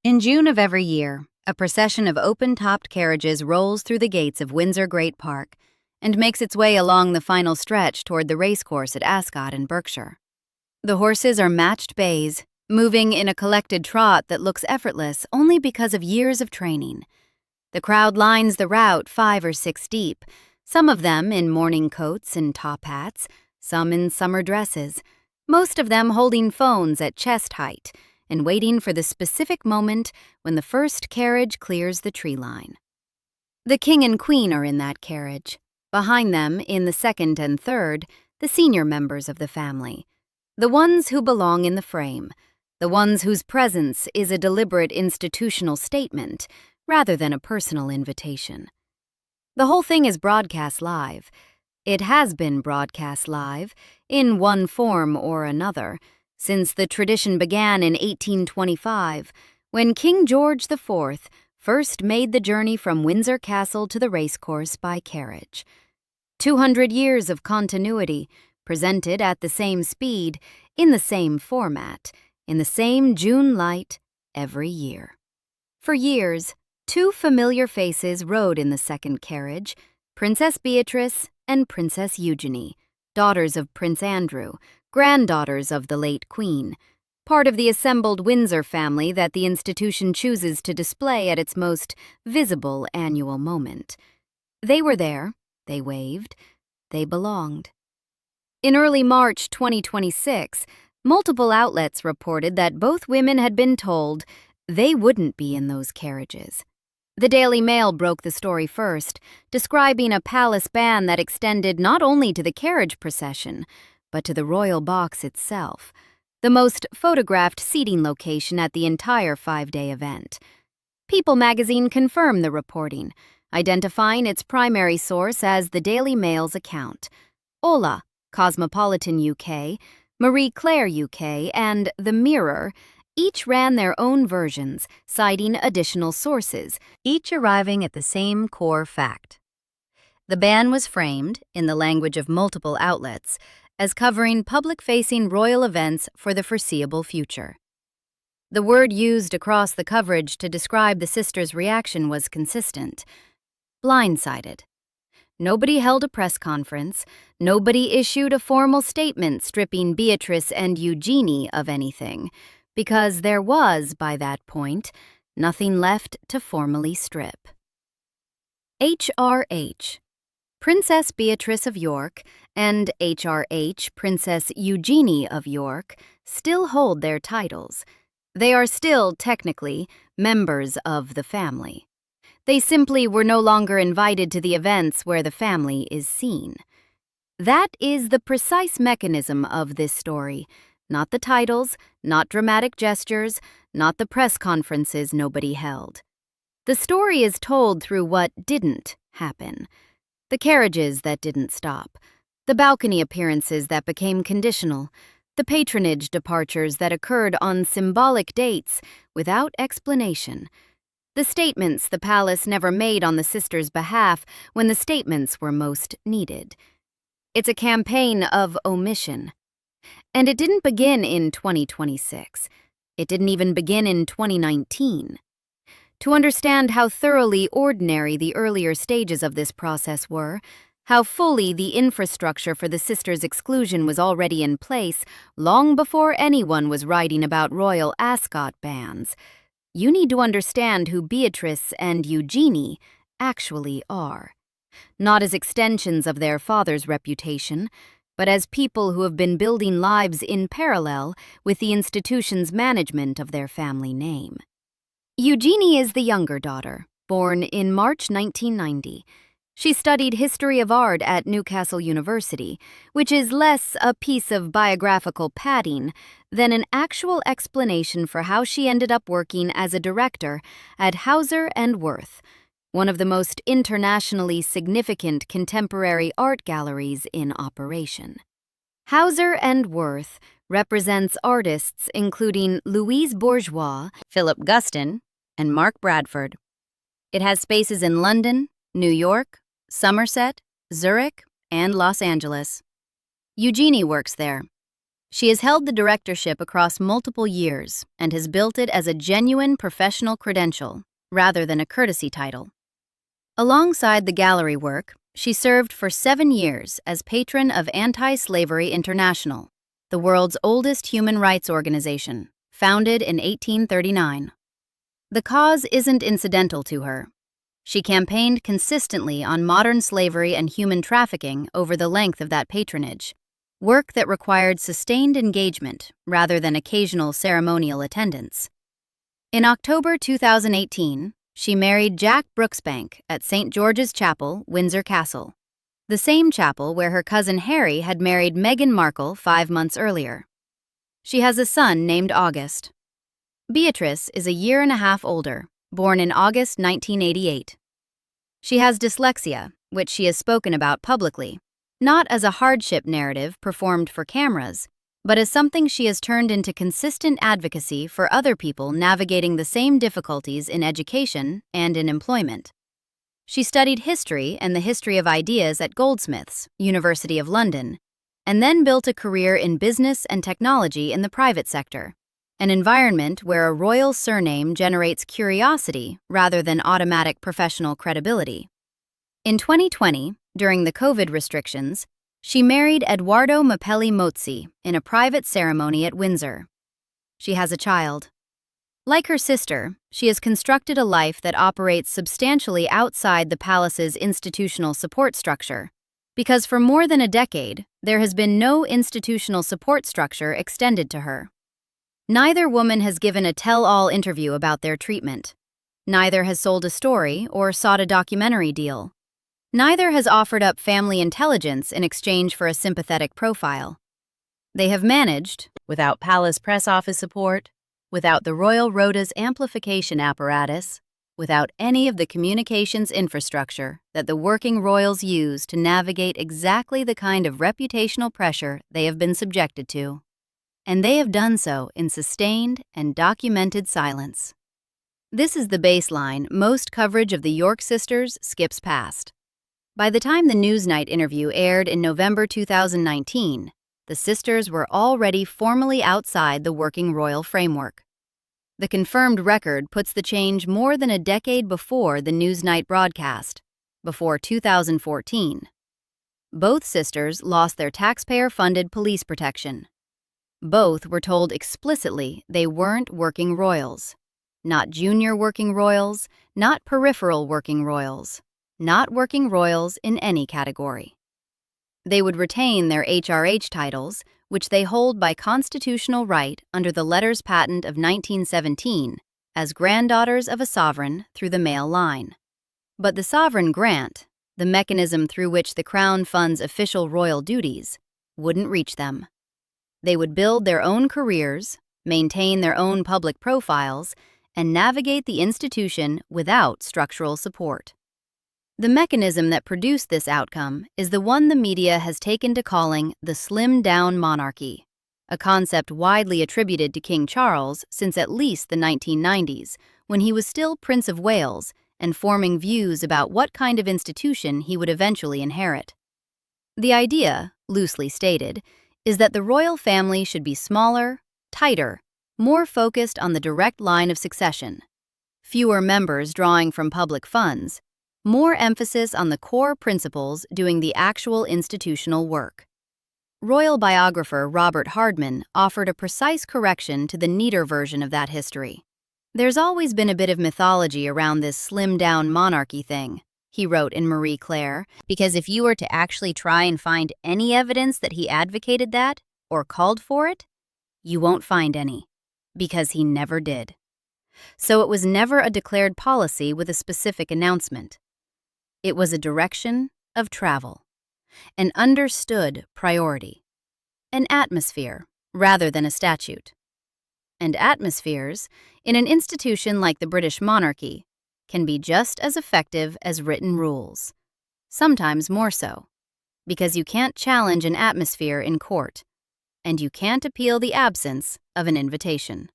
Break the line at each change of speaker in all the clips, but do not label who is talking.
In June of every year, a procession of open-topped carriages rolls through the gates of Windsor Great Park and makes its way along the final stretch toward the racecourse at Ascot in Berkshire. The horses are matched bays, moving in a collected trot that looks effortless only because of years of training. The crowd lines the route 5 or 6 deep, some of them in morning coats and top hats, some in summer dresses, most of them holding phones at chest height and waiting for the specific moment when the first carriage clears the tree line. The king and queen are in that carriage. Behind them, in the second and third, the senior members of the family, the ones who belong in the frame, the ones whose presence is a deliberate institutional statement rather than a personal invitation. The whole thing is broadcast live. It has been broadcast live, in one form or another, since the tradition began in 1825, when King George IV first made the journey from Windsor Castle to the racecourse by carriage. 200 years of continuity, presented at the same speed, in the same format, in the same June light, every year. For years, 2 familiar faces rode in the second carriage, Princess Beatrice and Princess Eugenie, daughters of Prince Andrew, granddaughters of the late Queen, part of the assembled Windsor family that the institution chooses to display at its most visible annual moment. They were there, they waved, they belonged. In early March 2026, multiple outlets reported that both women had been told they wouldn't be in those carriages. The Daily Mail broke the story first, describing a palace ban that extended not only to the carriage procession, but to the royal box itself, the most photographed seating location at the entire 5-day event. People magazine confirmed the reporting, identifying its primary source as the Daily Mail's account. Ola, Cosmopolitan UK, Marie Claire UK, and The Mirror each ran their own versions, citing additional sources, each arriving at the same core fact. The ban was framed, in the language of multiple outlets, as covering public-facing royal events for the foreseeable future. The word used across the coverage to describe the sisters' reaction was consistent: blindsided. Nobody held a press conference, nobody issued a formal statement stripping Beatrice and Eugenie of anything, because there was, by that point, nothing left to formally strip. HRH. Princess Beatrice of York and HRH Princess Eugenie of York still hold their titles. They are still, technically, members of the family. They simply were no longer invited to the events where the family is seen. That is the precise mechanism of this story, not the titles, not dramatic gestures, not the press conferences nobody held. The story is told through what didn't happen. The carriages that didn't stop, the balcony appearances that became conditional, the patronage departures that occurred on symbolic dates without explanation, the statements the palace never made on the sisters' behalf when the statements were most needed. It's a campaign of omission. And it didn't begin in 2026. It didn't even begin in 2019. To understand how thoroughly ordinary the earlier stages of this process were, how fully the infrastructure for the sisters' exclusion was already in place long before anyone was writing about royal Ascot bans, you need to understand who Beatrice and Eugenie actually are. Not as extensions of their father's reputation, but as people who have been building lives in parallel with the institution's management of their family name. Eugenie is the younger daughter, born in March 1990. She studied history of art at Newcastle University, which is less a piece of biographical padding than an actual explanation for how she ended up working as a director at Hauser and Wirth, one of the most internationally significant contemporary art galleries in operation. Hauser and Wirth represents artists including Louise Bourgeois, Philip Guston, and Mark Bradford. It has spaces in London, New York, Somerset, Zurich, and Los Angeles. Eugenie works there. She has held the directorship across multiple years and has built it as a genuine professional credential rather than a courtesy title. Alongside the gallery work, she served for 7 years as patron of Anti-Slavery International, the world's oldest human rights organization, founded in 1839. The cause isn't incidental to her. She campaigned consistently on modern slavery and human trafficking over the length of that patronage, work that required sustained engagement rather than occasional ceremonial attendance. In October 2018, she married Jack Brooksbank at St. George's Chapel, Windsor Castle, the same chapel where her cousin Harry had married Meghan Markle 5 months earlier. She has a son named August. Beatrice is a year and a half older, born in August 1988. She has dyslexia, which she has spoken about publicly, not as a hardship narrative performed for cameras, but as something she has turned into consistent advocacy for other people navigating the same difficulties in education and in employment. She studied history and the history of ideas at Goldsmiths, University of London, and then built a career in business and technology in the private sector, an environment where a royal surname generates curiosity rather than automatic professional credibility. In 2020, during the COVID restrictions, she married Edoardo Mapelli Mozzi in a private ceremony at Windsor. She has a child. Like her sister, she has constructed a life that operates substantially outside the palace's institutional support structure, because for more than a decade, there has been no institutional support structure extended to her. Neither woman has given a tell-all interview about their treatment. Neither has sold a story or sought a documentary deal. Neither has offered up family intelligence in exchange for a sympathetic profile. They have managed, without palace press office support, without the Royal Rota's amplification apparatus, without any of the communications infrastructure that the working royals use to navigate exactly the kind of reputational pressure they have been subjected to. And they have done so in sustained and documented silence. This is the baseline most coverage of the York sisters skips past. By the time the Newsnight interview aired in November 2019, the sisters were already formally outside the working royal framework. The confirmed record puts the change more than a decade before the Newsnight broadcast, before 2014. Both sisters lost their taxpayer-funded police protection. Both were told explicitly they weren't working royals. Not junior working royals, not peripheral working royals, not working royals in any category. They would retain their HRH titles, which they hold by constitutional right under the letters patent of 1917, as granddaughters of a sovereign through the male line. But the sovereign grant, the mechanism through which the Crown funds official royal duties, wouldn't reach them. They would build their own careers, maintain their own public profiles, and navigate the institution without structural support. The mechanism that produced this outcome is the one the media has taken to calling the slimmed-down monarchy, a concept widely attributed to King Charles since at least the 1990s, when he was still Prince of Wales and forming views about what kind of institution he would eventually inherit. The idea, loosely stated, is that the royal family should be smaller, tighter, more focused on the direct line of succession, fewer members drawing from public funds, more emphasis on the core principles doing the actual institutional work. Royal biographer Robert Hardman offered a precise correction to the neater version of that history. "There's always been a bit of mythology around this slimmed-down monarchy thing," he wrote in Marie Claire, "because if you were to actually try and find any evidence that he advocated that, or called for it, you won't find any, because he never did. So it was never a declared policy with a specific announcement. It was a direction of travel, an understood priority, an atmosphere rather than a statute. And atmospheres, in an institution like the British monarchy, can be just as effective as written rules, sometimes more so, because you can't challenge an atmosphere in court, and you can't appeal the absence of an invitation."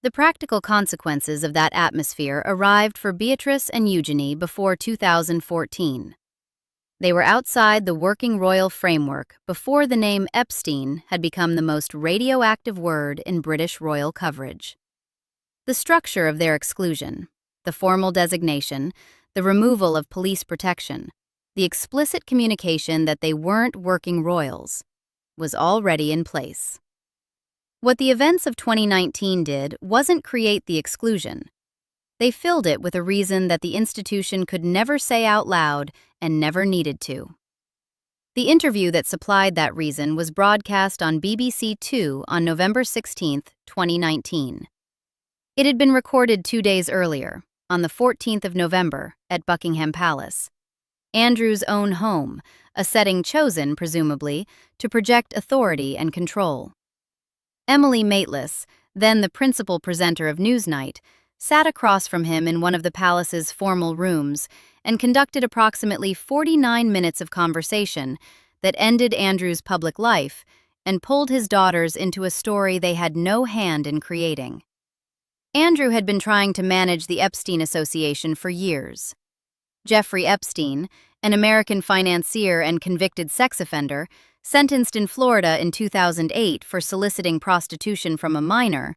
The practical consequences of that atmosphere arrived for Beatrice and Eugenie before 2014. They were outside the working royal framework before the name Epstein had become the most radioactive word in British royal coverage. The structure of their exclusion, the formal designation, the removal of police protection, the explicit communication that they weren't working royals, was already in place. What the events of 2019 did wasn't create the exclusion. They filled it with a reason that the institution could never say out loud and never needed to. The interview that supplied that reason was broadcast on BBC Two on November 16, 2019. It had been recorded 2 days earlier, on the 14th of November, at Buckingham Palace, Andrew's own home, a setting chosen, presumably, to project authority and control. Emily Maitlis, then the principal presenter of Newsnight, sat across from him in one of the palace's formal rooms and conducted approximately 49 minutes of conversation that ended Andrew's public life and pulled his daughters into a story they had no hand in creating. Andrew had been trying to manage the Epstein Association for years. Jeffrey Epstein, an American financier and convicted sex offender, sentenced in Florida in 2008 for soliciting prostitution from a minor,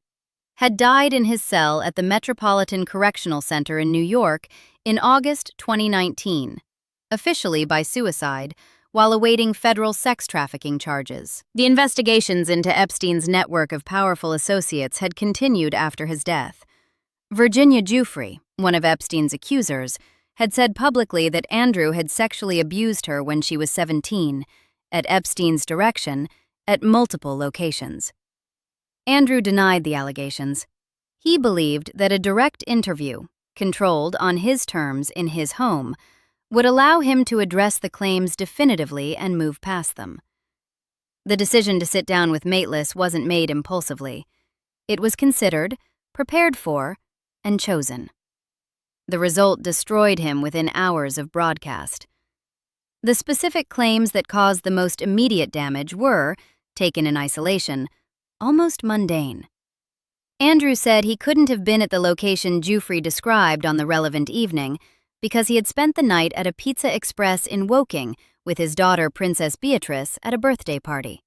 had died in his cell at the Metropolitan Correctional Center in New York in August 2019, officially by suicide, while awaiting federal sex trafficking charges. The investigations into Epstein's network of powerful associates had continued after his death. Virginia Giuffre, one of Epstein's accusers, had said publicly that Andrew had sexually abused her when she was 17, at Epstein's direction, at multiple locations. Andrew denied the allegations. He believed that a direct interview, controlled on his terms in his home, would allow him to address the claims definitively and move past them. The decision to sit down with Maitlis wasn't made impulsively. It was considered, prepared for, and chosen. The result destroyed him within hours of broadcast. The specific claims that caused the most immediate damage were, taken in isolation, almost mundane. Andrew said he couldn't have been at the location Giuffre described on the relevant evening because he had spent the night at a Pizza Express in Woking with his daughter Princess Beatrice at a birthday party.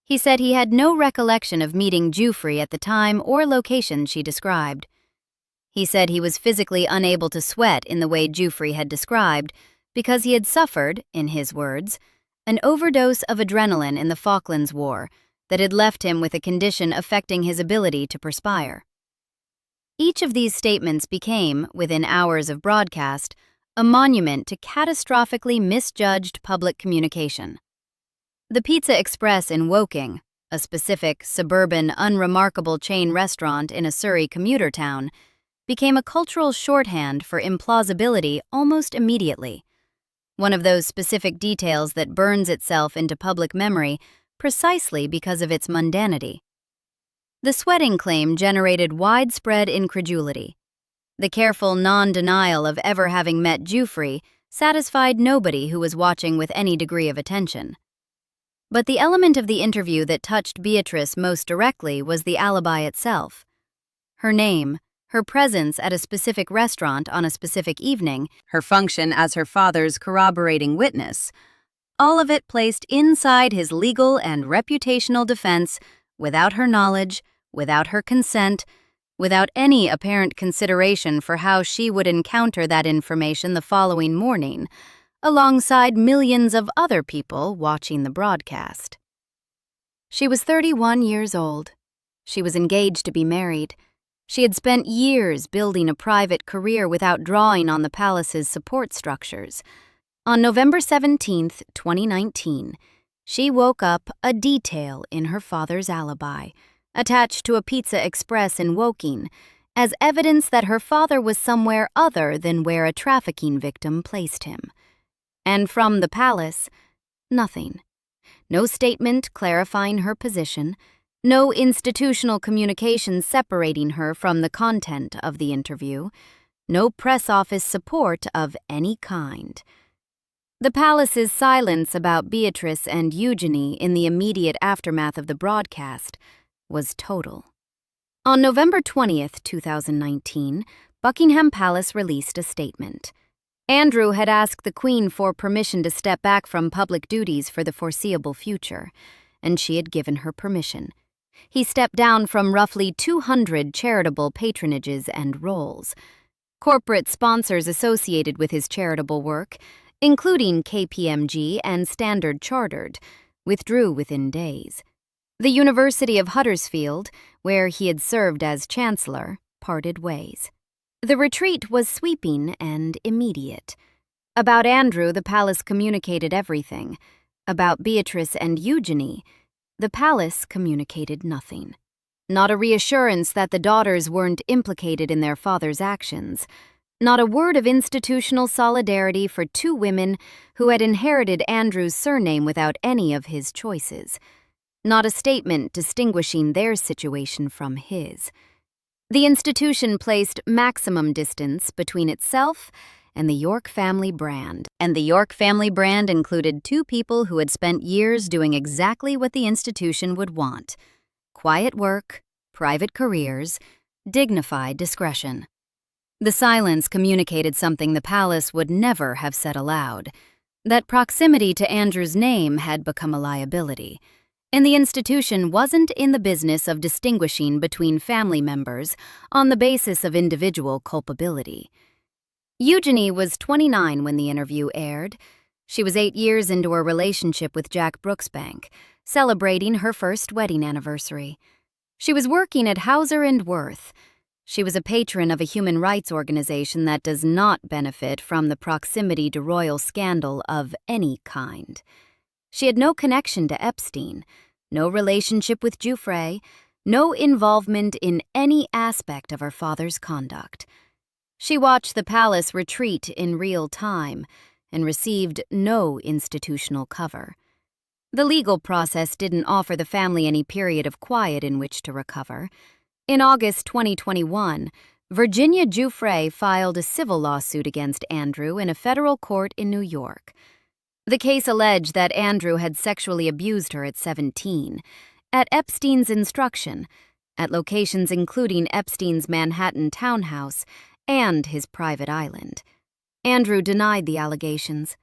He said he had no recollection of meeting Giuffre at the time or location she described. He said he was physically unable to sweat in the way Giuffre had described because he had suffered, in his words, an overdose of adrenaline in the Falklands War that had left him with a condition affecting his ability to perspire. Each of these statements became, within hours of broadcast, a monument to catastrophically misjudged public communication. The Pizza Express in Woking, a specific, suburban, unremarkable chain restaurant in a Surrey commuter town, became a cultural shorthand for implausibility almost immediately. One of those specific details that burns itself into public memory precisely because of its mundanity. The sweating claim generated widespread incredulity. The careful non-denial of ever having met Giuffre satisfied nobody who was watching with any degree of attention. But the element of the interview that touched Beatrice most directly was the alibi itself. Her name, her presence at a specific restaurant on a specific evening, her function as her father's corroborating witness, all of it placed inside his legal and reputational defense without her knowledge, without her consent, without any apparent consideration for how she would encounter that information the following morning, alongside millions of other people watching the broadcast. She was 31 years old. She was engaged to be married. She had spent years building a private career without drawing on the palace's support structures. On November 17, 2019, she woke up a detail in her father's alibi, attached to a Pizza Express in Woking, as evidence that her father was somewhere other than where a trafficking victim placed him. And from the palace, nothing. No statement clarifying her position, no institutional communication separating her from the content of the interview, no press office support of any kind. The palace's silence about Beatrice and Eugenie in the immediate aftermath of the broadcast was total. On November 20, 2019, Buckingham Palace released a statement. Andrew had asked the Queen for permission to step back from public duties for the foreseeable future, and she had given her permission. He stepped down from roughly 200 charitable patronages and roles. Corporate sponsors associated with his charitable work, including KPMG and Standard Chartered, withdrew within days. The University of Huddersfield, where he had served as Chancellor, parted ways. The retreat was sweeping and immediate. About Andrew, the palace communicated everything. About Beatrice and Eugenie, the palace communicated nothing. Not a reassurance that the daughters weren't implicated in their father's actions. Not a word of institutional solidarity for two women who had inherited Andrew's surname without any of his choices. Not a statement distinguishing their situation from his. The institution placed maximum distance between itself and the York family brand. And the York family brand included two people who had spent years doing exactly what the institution would want: quiet work, private careers, dignified discretion. The silence communicated something the palace would never have said aloud: that proximity to Andrew's name had become a liability, and the institution wasn't in the business of distinguishing between family members on the basis of individual culpability. Eugenie was 29 when the interview aired. She was 8 years into her relationship with Jack Brooksbank, celebrating her first wedding anniversary. She was working at Hauser & Wirth. She was a patron of a human rights organization that does not benefit from the proximity to royal scandal of any kind. She had no connection to Epstein, no relationship with Giuffre, no involvement in any aspect of her father's conduct. She watched the palace retreat in real time and received no institutional cover. The legal process didn't offer the family any period of quiet in which to recover. In August 2021, Virginia Giuffre filed a civil lawsuit against Andrew in a federal court in New York. The case alleged that Andrew had sexually abused her at 17, at Epstein's instruction, at locations including Epstein's Manhattan townhouse and his private island. Andrew denied the allegations.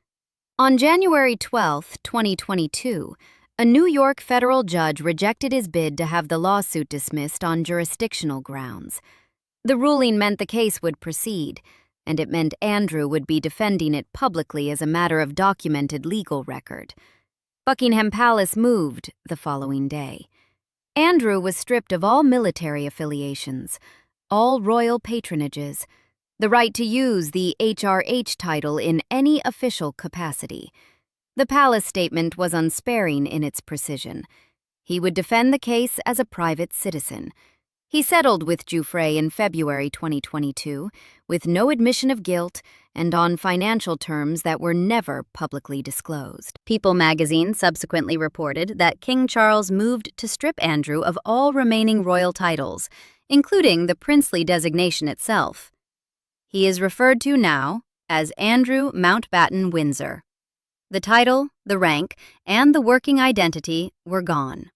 On January 12, 2022, a New York federal judge rejected his bid to have the lawsuit dismissed on jurisdictional grounds. The ruling meant the case would proceed, and it meant Andrew would be defending it publicly as a matter of documented legal record. Buckingham Palace moved the following day. Andrew was stripped of all military affiliations, all royal patronages, the right to use the HRH title in any official capacity. The palace statement was unsparing in its precision. He would defend the case as a private citizen. He settled with Giuffre in February 2022, with no admission of guilt and on financial terms that were never publicly disclosed. People magazine subsequently reported that King Charles moved to strip Andrew of all remaining royal titles, including the princely designation itself. He is referred to now as Andrew Mountbatten Windsor. The title, the rank, and the working identity were gone.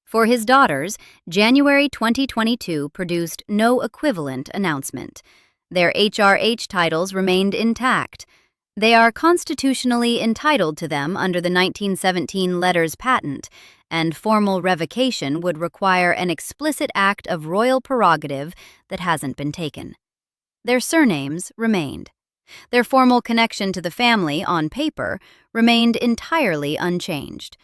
For his daughters, January 2022 produced no equivalent announcement. Their HRH titles remained intact. They are constitutionally entitled to them under the 1917 letters patent, and formal revocation would require an explicit act of royal prerogative that hasn't been taken. Their surnames remained. Their formal connection to the family, on paper, remained entirely unchanged.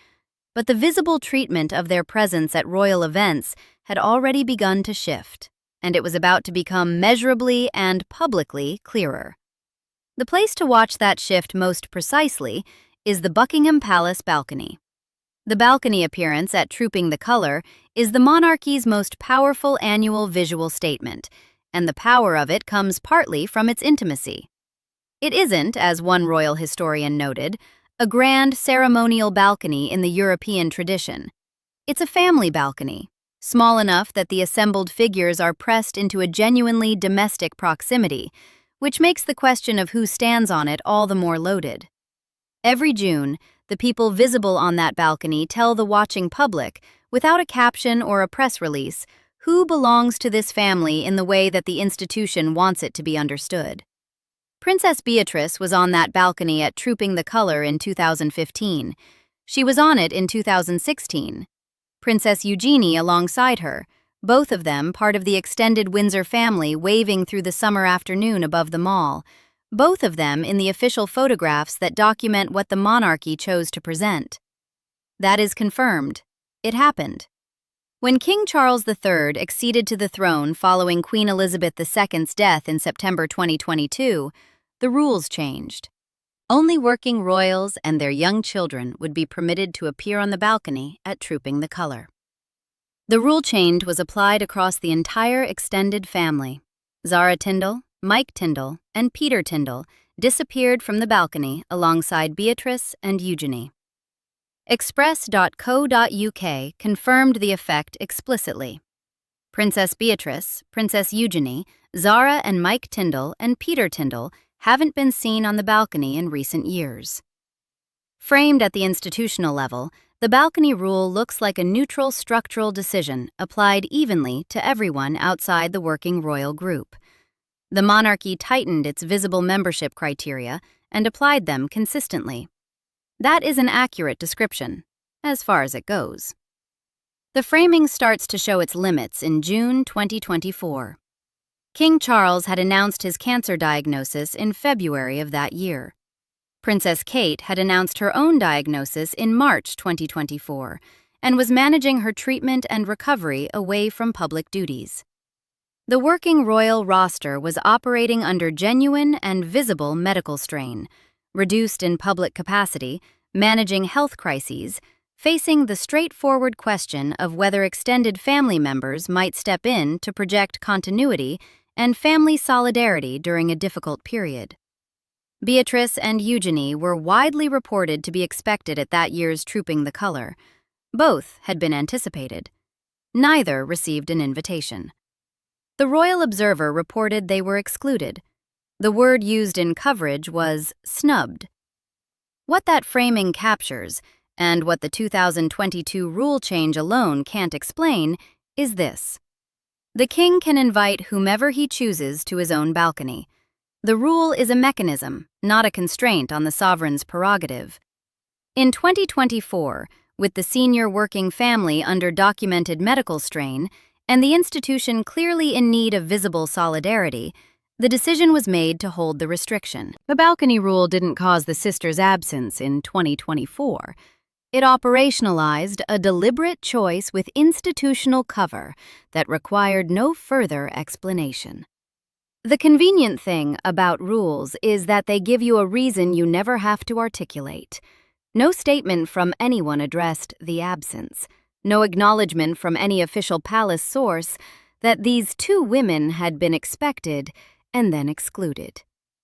But the visible treatment of their presence at royal events had already begun to shift, and it was about to become measurably and publicly clearer. The place to watch that shift most precisely is the Buckingham Palace balcony. The balcony appearance at Trooping the Colour is the monarchy's most powerful annual visual statement, and the power of it comes partly from its intimacy. It isn't, as one royal historian noted, a grand ceremonial balcony in the European tradition. It's a family balcony, small enough that the assembled figures are pressed into a genuinely domestic proximity, which makes the question of who stands on it all the more loaded. Every June, the people visible on that balcony tell the watching public, without a caption or a press release, who belongs to this family in the way that the institution wants it to be understood. Princess Beatrice was on that balcony at Trooping the Colour in 2015. She was on it in 2016. Princess Eugenie alongside her, both of them part of the extended Windsor family waving through the summer afternoon above the Mall, both of them in the official photographs that document what the monarchy chose to present. That is confirmed. It happened. When King Charles III acceded to the throne following Queen Elizabeth II's death in September 2022, the rules changed. Only working royals and their young children would be permitted to appear on the balcony at Trooping the Colour. The rule change was applied across the entire extended family. Zara Tindall, Mike Tindall, and Peter Tindall disappeared from the balcony alongside Beatrice and Eugenie. Express.co.uk confirmed the effect explicitly. Princess Beatrice, Princess Eugenie, Zara and Mike Tindall, and Peter Tindall haven't been seen on the balcony in recent years. Framed at the institutional level, the balcony rule looks like a neutral structural decision applied evenly to everyone outside the working royal group. The monarchy tightened its visible membership criteria and applied them consistently. That is an accurate description, as far as it goes. The framing starts to show its limits in June 2024. King Charles had announced his cancer diagnosis in February of that year. Princess Kate had announced her own diagnosis in March 2024 and was managing her treatment and recovery away from public duties. The working royal roster was operating under genuine and visible medical strain, reduced in public capacity, managing health crises, facing the straightforward question of whether extended family members might step in to project continuity and family solidarity during a difficult period. Beatrice and Eugenie were widely reported to be expected at that year's Trooping the Colour. Both had been anticipated. Neither received an invitation. The Royal Observer reported they were excluded. The word used in coverage was snubbed. What that framing captures, and what the 2022 rule change alone can't explain, is this. The king can invite whomever he chooses to his own balcony. The rule is a mechanism, not a constraint on the sovereign's prerogative. In 2024, with the senior working family under documented medical strain, and the institution clearly in need of visible solidarity, the decision was made to hold the restriction. The balcony rule didn't cause the sisters' absence in 2024. It operationalized a deliberate choice with institutional cover that required no further explanation. The convenient thing about rules is that they give you a reason you never have to articulate. No statement from anyone addressed the absence. No acknowledgement from any official palace source that these two women had been expected and then excluded.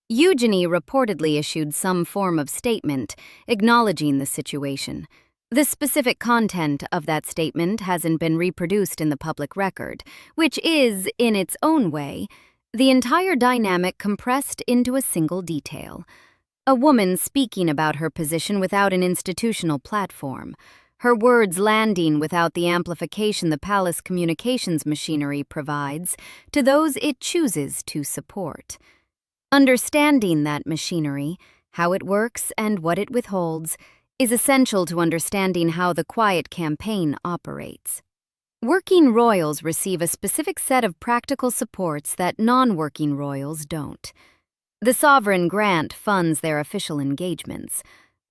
Eugenie reportedly issued some form of statement acknowledging the situation. The specific content of that statement hasn't been reproduced in the public record, which is, in its own way, the entire dynamic compressed into a single detail. A woman speaking about her position without an institutional platform. Her words landing without the amplification the palace communications machinery provides to those it chooses to support. Understanding that machinery, how it works and what it withholds, is essential to understanding how the quiet campaign operates. Working royals receive a specific set of practical supports that non-working royals don't. The sovereign grant funds their official engagements.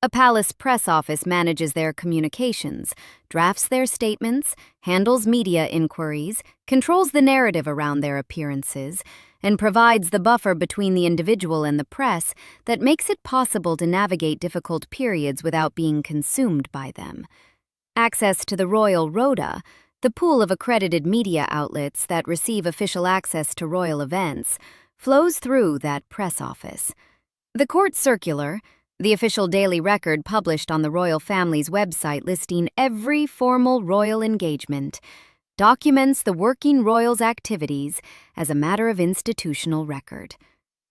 A palace press office manages their communications, drafts their statements, handles media inquiries, controls the narrative around their appearances, and provides the buffer between the individual and the press that makes it possible to navigate difficult periods without being consumed by them. Access to the Royal Rota, the pool of accredited media outlets that receive official access to royal events, flows through that press office. The court circular, the official daily record published on the royal family's website listing every formal royal engagement, documents the working royals' activities as a matter of institutional record.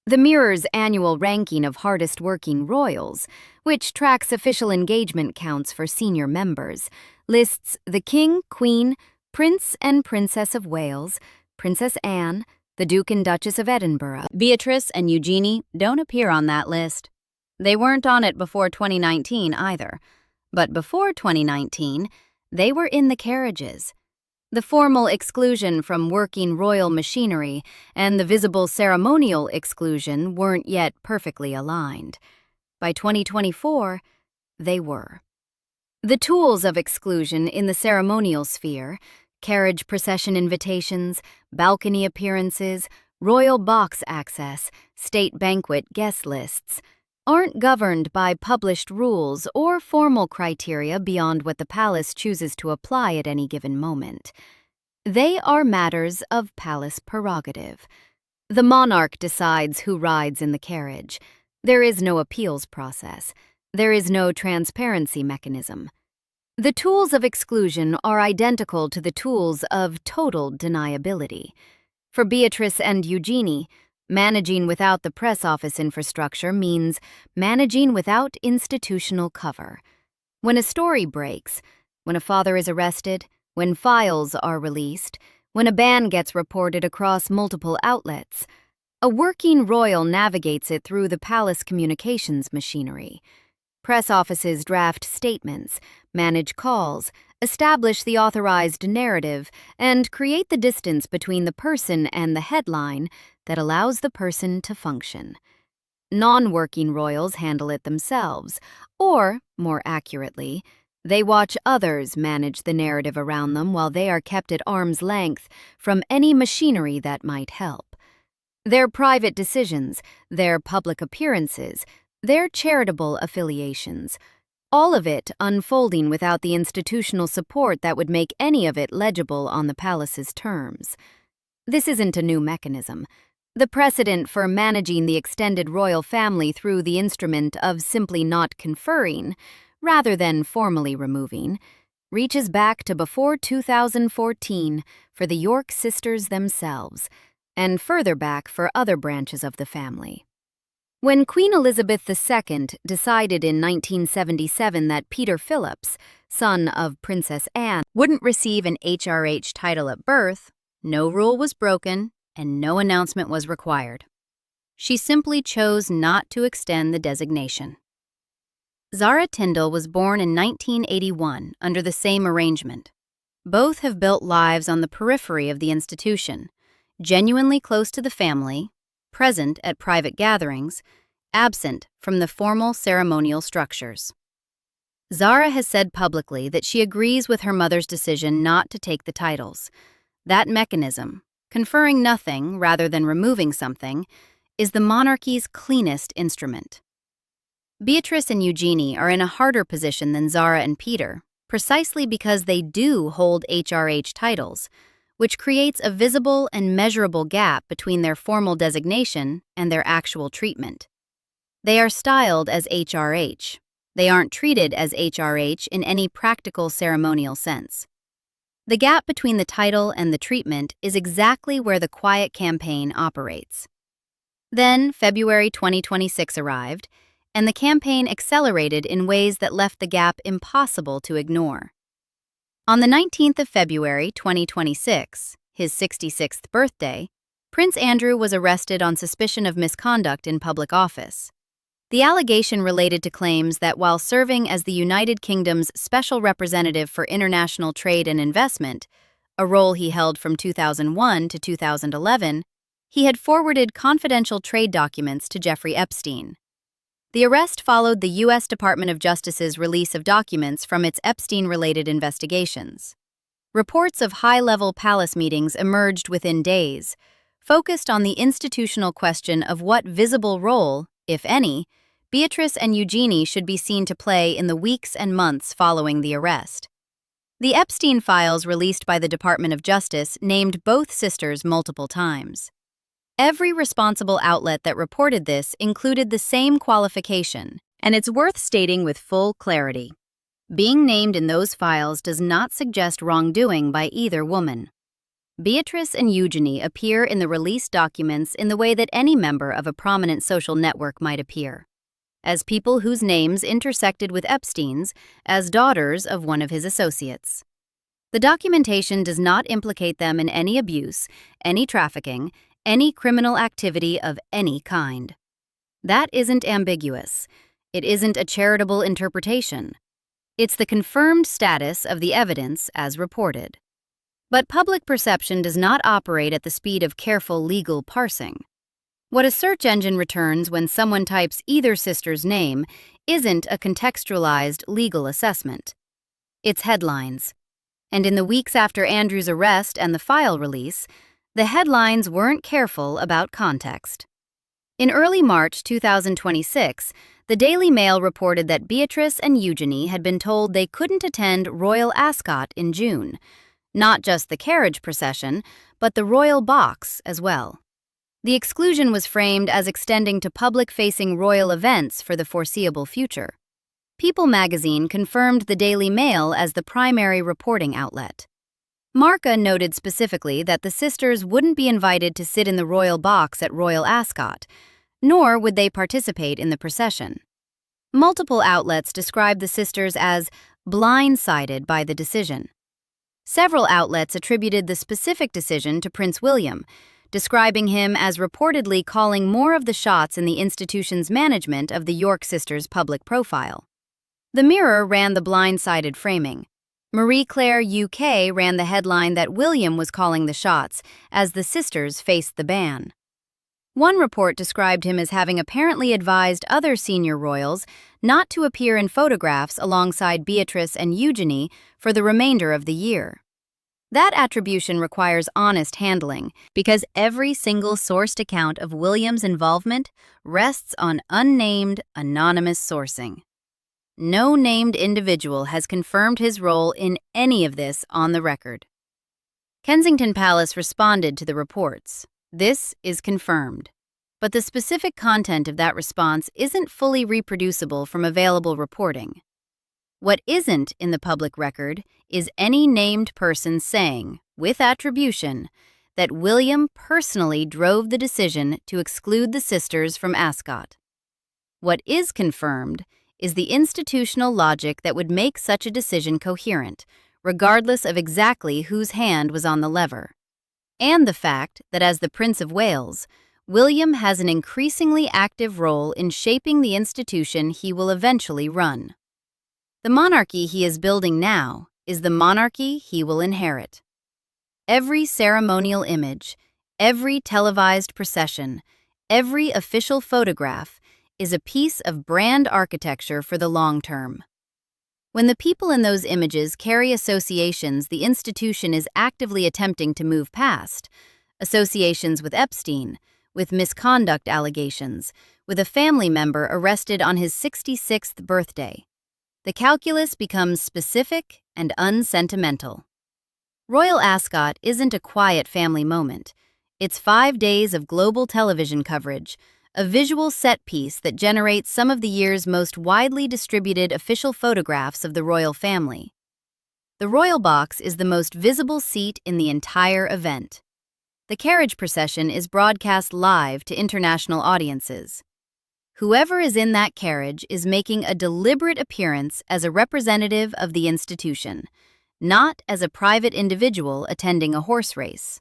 The Mirror's annual ranking of hardest working royals, which tracks official engagement counts for senior members, lists the King, Queen, Prince and Princess of Wales, Princess Anne, the Duke and Duchess of Edinburgh. Beatrice and Eugenie don't appear on that list. They weren't on it before 2019 either. But before 2019, they were in the carriages. The formal exclusion from working royal machinery and the visible ceremonial exclusion weren't yet perfectly aligned. By 2024, they were. The tools of exclusion in the ceremonial sphere, carriage procession invitations, balcony appearances, royal box access, state banquet guest lists, aren't governed by published rules or formal criteria beyond what the palace chooses to apply at any given moment. They are matters of palace prerogative. The monarch decides who rides in the carriage. There is no appeals process. There is no transparency mechanism. The tools of exclusion are identical to the tools of total deniability. For Beatrice and Eugenie, managing without the press office infrastructure means managing without institutional cover. When a story breaks, when a father is arrested, when files are released, when a ban gets reported across multiple outlets, a working royal navigates it through the palace communications machinery. Press offices draft statements, manage calls, establish the authorized narrative, and create the distance between the person and the headline that allows the person to function. Non-working royals handle it themselves, or, more accurately, they watch others manage the narrative around them while they are kept at arm's length from any machinery that might help. Their private decisions, their public appearances, their charitable affiliations, all of it unfolding without the institutional support that would make any of it legible on the palace's terms. This isn't a new mechanism. The precedent for managing the extended royal family through the instrument of simply not conferring, rather than formally removing, reaches back to before 2014 for the York sisters themselves, and further back for other branches of the family. When Queen Elizabeth II decided in 1977 that Peter Phillips, son of Princess Anne, wouldn't receive an HRH title at birth, no rule was broken and no announcement was required. She simply chose not to extend the designation. Zara Tindall was born in 1981 under the same arrangement. Both have built lives on the periphery of the institution, genuinely close to the family, present at private gatherings, absent from the formal ceremonial structures. Zara has said publicly that she agrees with her mother's decision not to take the titles. That mechanism, conferring nothing rather than removing something, is the monarchy's cleanest instrument. Beatrice and Eugenie are in a harder position than Zara and Peter, precisely because they do hold HRH titles, which creates a visible and measurable gap between their formal designation and their actual treatment. They are styled as HRH. They aren't treated as HRH in any practical ceremonial sense. The gap between the title and the treatment is exactly where the quiet campaign operates. Then February 2026 arrived, and the campaign accelerated in ways that left the gap impossible to ignore. On the 19th of February 2026, his 66th birthday, Prince Andrew was arrested on suspicion of misconduct in public office. The allegation related to claims that while serving as the United Kingdom's Special Representative for International Trade and Investment, a role he held from 2001 to 2011, he had forwarded confidential trade documents to Jeffrey Epstein. The arrest followed the U.S. Department of Justice's release of documents from its Epstein-related investigations. Reports of high-level palace meetings emerged within days, focused on the institutional question of what visible role, if any, Beatrice and Eugenie should be seen to play in the weeks and months following the arrest. The Epstein files released by the Department of Justice named both sisters multiple times. Every responsible outlet that reported this included the same qualification, and it's worth stating with full clarity. Being named in those files does not suggest wrongdoing by either woman. Beatrice and Eugenie appear in the released documents in the way that any member of a prominent social network might appear, as people whose names intersected with Epstein's as daughters of one of his associates. The documentation does not implicate them in any abuse, any trafficking, any criminal activity of any kind. That isn't ambiguous. It isn't a charitable interpretation. It's the confirmed status of the evidence as reported. But public perception does not operate at the speed of careful legal parsing. What a search engine returns when someone types either sister's name isn't a contextualized legal assessment. It's headlines. And in the weeks after Andrew's arrest and the file release, the headlines weren't careful about context. In early March 2026, the Daily Mail reported that Beatrice and Eugenie had been told they couldn't attend Royal Ascot in June, not just the carriage procession, but the royal box as well. The exclusion was framed as extending to public-facing royal events for the foreseeable future. People magazine confirmed the Daily Mail as the primary reporting outlet. Marca noted specifically that the sisters wouldn't be invited to sit in the royal box at Royal Ascot, nor would they participate in the procession. Multiple outlets described the sisters as blindsided by the decision. Several outlets attributed the specific decision to Prince William, describing him as reportedly calling more of the shots in the institution's management of the York sisters' public profile. The Mirror ran the blindsided framing. Marie Claire UK ran the headline that William was calling the shots as the sisters faced the ban. One report described him as having apparently advised other senior royals not to appear in photographs alongside Beatrice and Eugenie for the remainder of the year. That attribution requires honest handling because every single sourced account of William's involvement rests on unnamed, anonymous sourcing. No named individual has confirmed his role in any of this on the record. Kensington Palace responded to the reports. This is confirmed. But the specific content of that response isn't fully reproducible from available reporting. What isn't in the public record is any named person saying, with attribution, that William personally drove the decision to exclude the sisters from Ascot. What is confirmed is the institutional logic that would make such a decision coherent, regardless of exactly whose hand was on the lever, and the fact that as the Prince of Wales, William has an increasingly active role in shaping the institution he will eventually run. The monarchy he is building now is the monarchy he will inherit. Every ceremonial image, every televised procession, every official photograph is a piece of brand architecture for the long term. When the people in those images carry associations the institution is actively attempting to move past, associations with Epstein, with misconduct allegations, with a family member arrested on his 66th birthday, the calculus becomes specific and unsentimental. Royal Ascot isn't a quiet family moment. It's 5 days of global television coverage, a visual set piece that generates some of the year's most widely distributed official photographs of the royal family. The royal box is the most visible seat in the entire event. The carriage procession is broadcast live to international audiences. Whoever is in that carriage is making a deliberate appearance as a representative of the institution, not as a private individual attending a horse race.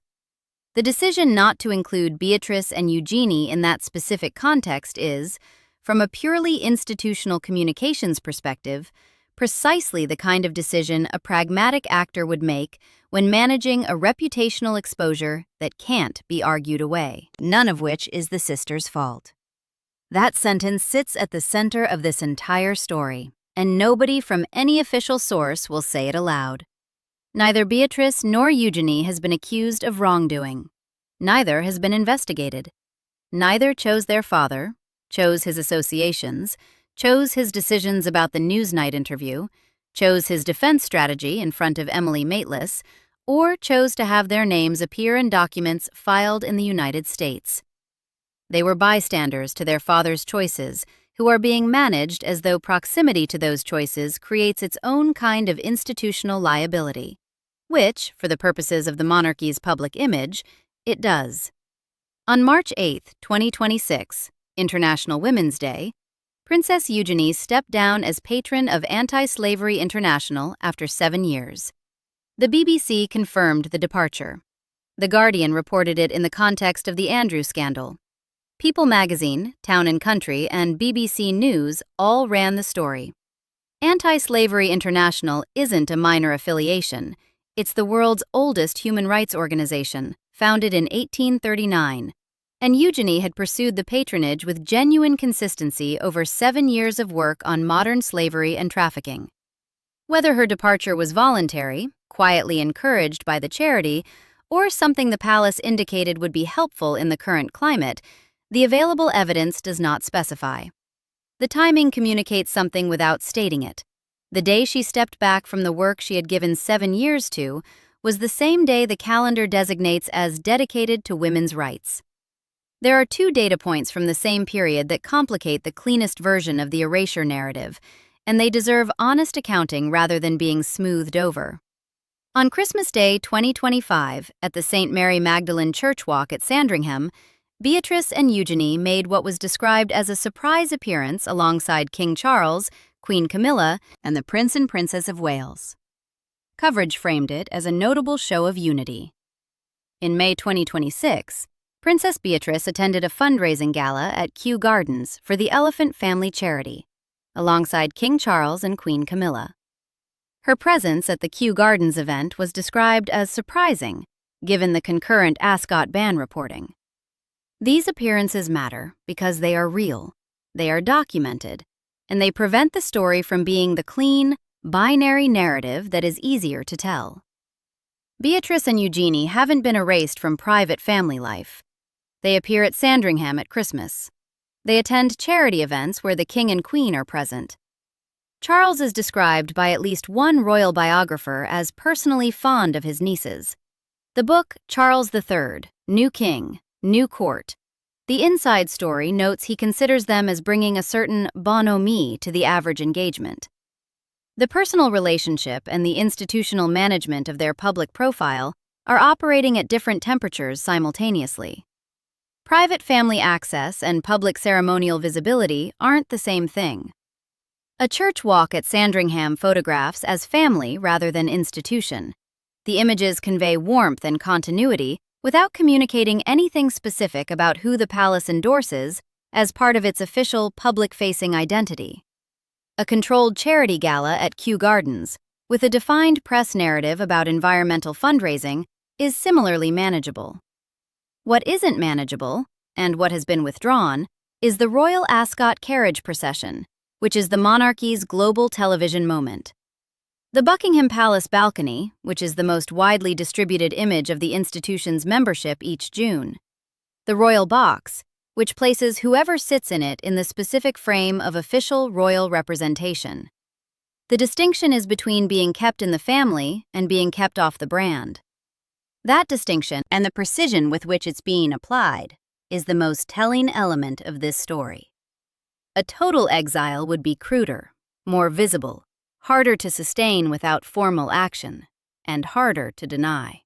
The decision not to include Beatrice and Eugenie in that specific context is, from a purely institutional communications perspective, precisely the kind of decision a pragmatic actor would make when managing a reputational exposure that can't be argued away, none of which is the sisters' fault. That sentence sits at the center of this entire story, and nobody from any official source will say it aloud. Neither Beatrice nor Eugenie has been accused of wrongdoing. Neither has been investigated. Neither chose their father, chose his associations, chose his decisions about the Newsnight interview, chose his defense strategy in front of Emily Maitlis, or chose to have their names appear in documents filed in the United States. They were bystanders to their father's choices, who are being managed as though proximity to those choices creates its own kind of institutional liability, which, for the purposes of the monarchy's public image, it does. On March 8, 2026, International Women's Day, Princess Eugenie stepped down as patron of Anti-Slavery International after 7 years. The BBC confirmed the departure. The Guardian reported it in the context of the Andrew scandal. People magazine, Town and Country, and BBC News all ran the story. Anti-Slavery International isn't a minor affiliation. It's the world's oldest human rights organization, founded in 1839. And Eugenie had pursued the patronage with genuine consistency over 7 years of work on modern slavery and trafficking. Whether her departure was voluntary, quietly encouraged by the charity, or something the palace indicated would be helpful in the current climate, the available evidence does not specify. The timing communicates something without stating it. The day she stepped back from the work she had given 7 years to was the same day the calendar designates as dedicated to women's rights. There are 2 data points from the same period that complicate the cleanest version of the erasure narrative, and they deserve honest accounting rather than being smoothed over. On Christmas Day 2025, at the St. Mary Magdalene Church Walk at Sandringham, Beatrice and Eugenie made what was described as a surprise appearance alongside King Charles, Queen Camilla, and the Prince and Princess of Wales. Coverage framed it as a notable show of unity. In May 2026, Princess Beatrice attended a fundraising gala at Kew Gardens for the Elephant Family Charity, alongside King Charles and Queen Camilla. Her presence at the Kew Gardens event was described as surprising, given the concurrent Ascot ban reporting. These appearances matter because they are real, they are documented, and they prevent the story from being the clean, binary narrative that is easier to tell. Beatrice and Eugenie haven't been erased from private family life. They appear at Sandringham at Christmas. They attend charity events where the king and queen are present. Charles is described by at least one royal biographer as personally fond of his nieces. The book Charles III, New King, New Court. The inside story notes he considers them as bringing a certain bonhomie to the average engagement. The personal relationship and the institutional management of their public profile are operating at different temperatures simultaneously. Private family access and public ceremonial visibility aren't the same thing. A church walk at Sandringham photographs as family rather than institution. The images convey warmth and continuity without communicating anything specific about who the palace endorses as part of its official public-facing identity. A controlled charity gala at Kew Gardens, with a defined press narrative about environmental fundraising, is similarly manageable. What isn't manageable, and what has been withdrawn, is the Royal Ascot carriage procession, which is the monarchy's global television moment. The Buckingham Palace balcony, which is the most widely distributed image of the institution's membership each June. The royal box, which places whoever sits in it in the specific frame of official royal representation. The distinction is between being kept in the family and being kept off the brand. That distinction, and the precision with which it's being applied, is the most telling element of this story. A total exile would be cruder, more visible, harder to sustain without formal action, and harder to deny.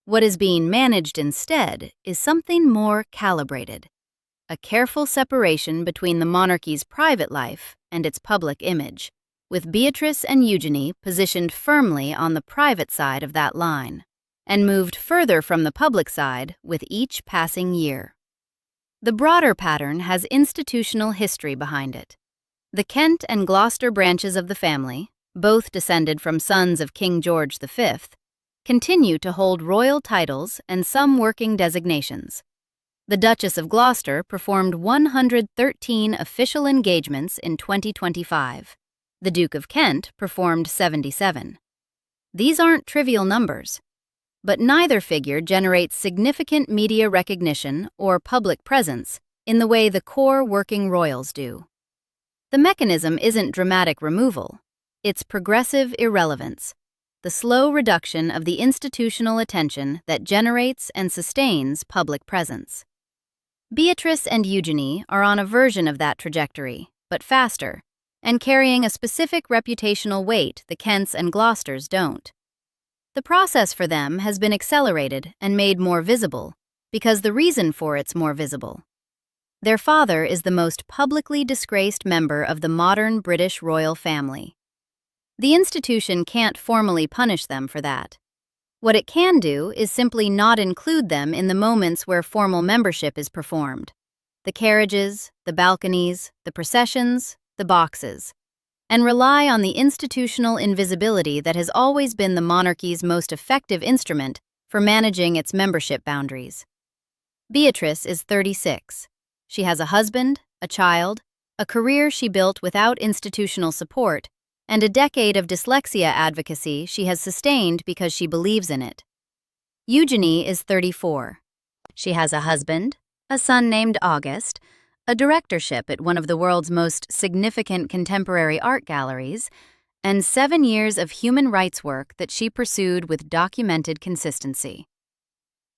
What is being managed instead is something more calibrated, a careful separation between the monarchy's private life and its public image, with Beatrice and Eugenie positioned firmly on the private side of that line, and moved further from the public side with each passing year. The broader pattern has institutional history behind it. The Kent and Gloucester branches of the family, both descended from sons of King George V, continue to hold royal titles and some working designations. The Duchess of Gloucester performed 113 official engagements in 2025. The Duke of Kent performed 77. These aren't trivial numbers, but neither figure generates significant media recognition or public presence in the way the core working royals do. The mechanism isn't dramatic removal, it's progressive irrelevance, the slow reduction of the institutional attention that generates and sustains public presence. Beatrice and Eugenie are on a version of that trajectory, but faster, and carrying a specific reputational weight the Kents and Gloucesters don't. The process for them has been accelerated and made more visible, because the reason for it's more visible. Their father is the most publicly disgraced member of the modern British royal family. The institution can't formally punish them for that. What it can do is simply not include them in the moments where formal membership is performed. The carriages, the balconies, the processions, the boxes, and rely on the institutional invisibility that has always been the monarchy's most effective instrument for managing its membership boundaries. Beatrice is 36. She has a husband, a child, a career she built without institutional support, and a decade of dyslexia advocacy she has sustained because she believes in it. Eugenie is 34. She has a husband, a son named August, a directorship at one of the world's most significant contemporary art galleries, and 7 years of human rights work that she pursued with documented consistency.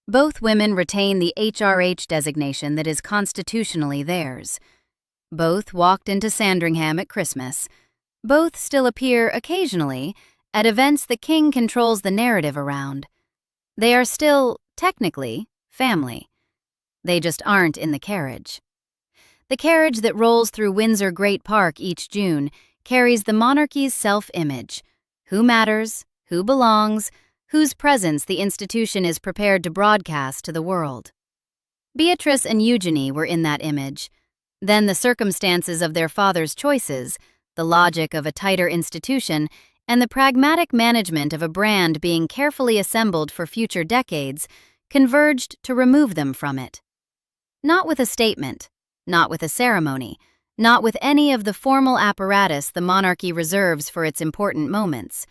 Both women retain the HRH designation that is constitutionally theirs. Both walked into Sandringham at Christmas. Both still appear occasionally at events the king controls the narrative around. They are still, technically, family. They just aren't in the carriage. The carriage that rolls through Windsor Great Park each June carries the monarchy's self-image: who matters, who belongs, whose presence the institution is prepared to broadcast to the world. Beatrice and Eugenie were in that image. Then the circumstances of their father's choices, the logic of a tighter institution, and the pragmatic management of a brand being carefully assembled for future decades converged to remove them from it. Not with a statement, not with a ceremony, not with any of the formal apparatus the monarchy reserves for its important moments,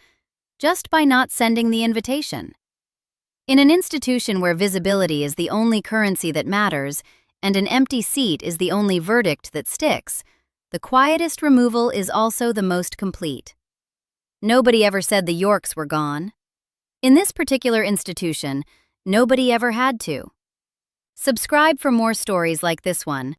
just by not sending the invitation. In an institution where visibility is the only currency that matters and an empty seat is the only verdict that sticks, the quietest removal is also the most complete. Nobody ever said the Yorks were gone. In this particular institution, nobody ever had to. Subscribe for more stories like this one.